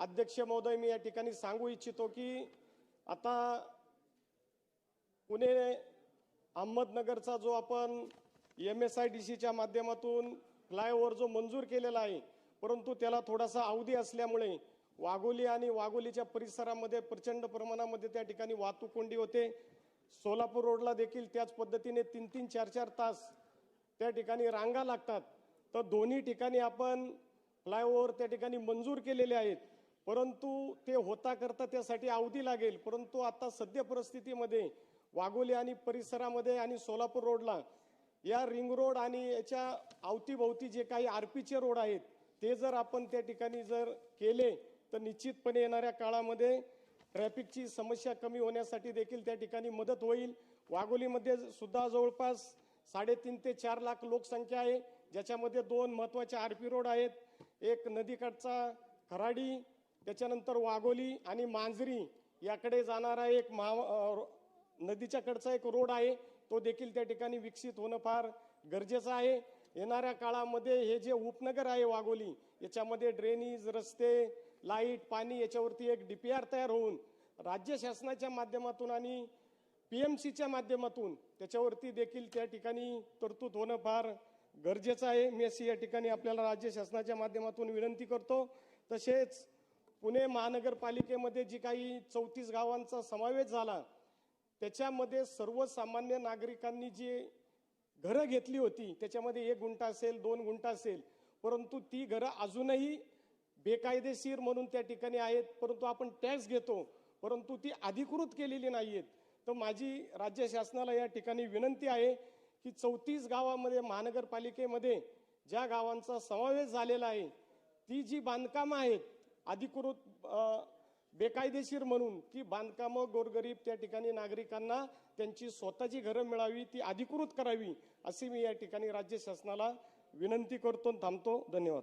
अध्यक्ष महोदय, मी या ठिकाणी सांगू इच्छितो की आता पुणे अहमदनगरचा जो आपण MSIDCच्या माध्यमातून फ्लायओव्हर जो मंजूर केलेला आहे, परंतु त्याला थोडासा अवधी असल्यामुळे वाघोली आणि वाघोलीच्या परिसरामध्ये प्रचंड प्रमाणामध्ये त्या ठिकाणी वाहतूक कोंडी होते। सोलापूर रोडला देखील त्याच पद्धतीने 3-3, 4-4 तास त्या ठिकाणी रांगा लागतात। तर दोन्ही ठिकाणी आपण फ्लायओव्हर त्या ठिकाणी मंजूर केलेले आहेत, परंतु ते होता करता त्यासाठी अवधी लागेल। परंतु आता सध्या परिस्थितीमध्ये वाघोली आणि परिसरामध्ये आणि सोलापूर रोडला या रिंग रोड आणि याच्या अवतीभोवती जे काही RPचे रोड आहेत ते जर आपण त्या ठिकाणी जर केले तर निश्चितपणे येणाऱ्या काळामध्ये ट्रॅफिकची समस्या कमी होण्यासाठी देखील त्या ठिकाणी मदत होईल। वाघोलीमध्ये सुद्धा जवळपास 3.5 ते 4 लाख लोकसंख्या आहे, ज्याच्यामध्ये 2 महत्त्वाचे RP रोड आहेत। एक नदीकाठचा खराडी, त्याच्यानंतर वाघोली आणि मांजरी याकडे जाणारा एक नदीच्या कडचा एक रोड आहे, तो देखील त्या ठिकाणी विकसित होणं फार गरजेचं आहे। येणाऱ्या काळामध्ये हे जे उपनगर आहे वाघोली, याच्यामध्ये ड्रेनेज, रस्ते, लाईट, पाणी याच्यावरती एक DPR तयार होऊन राज्य शासनाच्या माध्यमातून आणि PMCच्या माध्यमातून त्याच्यावरती देखील त्या ठिकाणी तरतूद होणं फार गरजेचं आहे। मी अशी या ठिकाणी आपल्याला राज्य शासनाच्या माध्यमातून विनंती करतो। तसेच पुणे महानगरपालिकेमध्ये जी काही 34 गावांचा समावेश झाला, त्याच्यामध्ये सर्वसामान्य नागरिकांनी जी घरं घेतली होती त्याच्यामध्ये 1 गुंठा असेल, 2 गुंठा असेल, परंतु ती घरं अजूनही बेकायदेशीर म्हणून त्या ठिकाणी आहेत। परंतु आपण टॅक्स घेतो, परंतु ती अधिकृत केलेली नाहीयेत। तर माझी राज्य शासनाला या ठिकाणी विनंती आहे की 34 गावामध्ये महानगरपालिकेमध्ये ज्या गावांचा समावेश झालेला आहे, ती जी बांधकामं आहेत अधिकृत बेकायदेशीर म्हणून, ती बांधकामं गोरगरीब त्या ठिकाणी नागरिकांना त्यांची स्वतःची घरं मिळावी, ती अधिकृत करावी, अशी मी या ठिकाणी राज्य शासनाला विनंती करतो। थांबतो। धन्यवाद।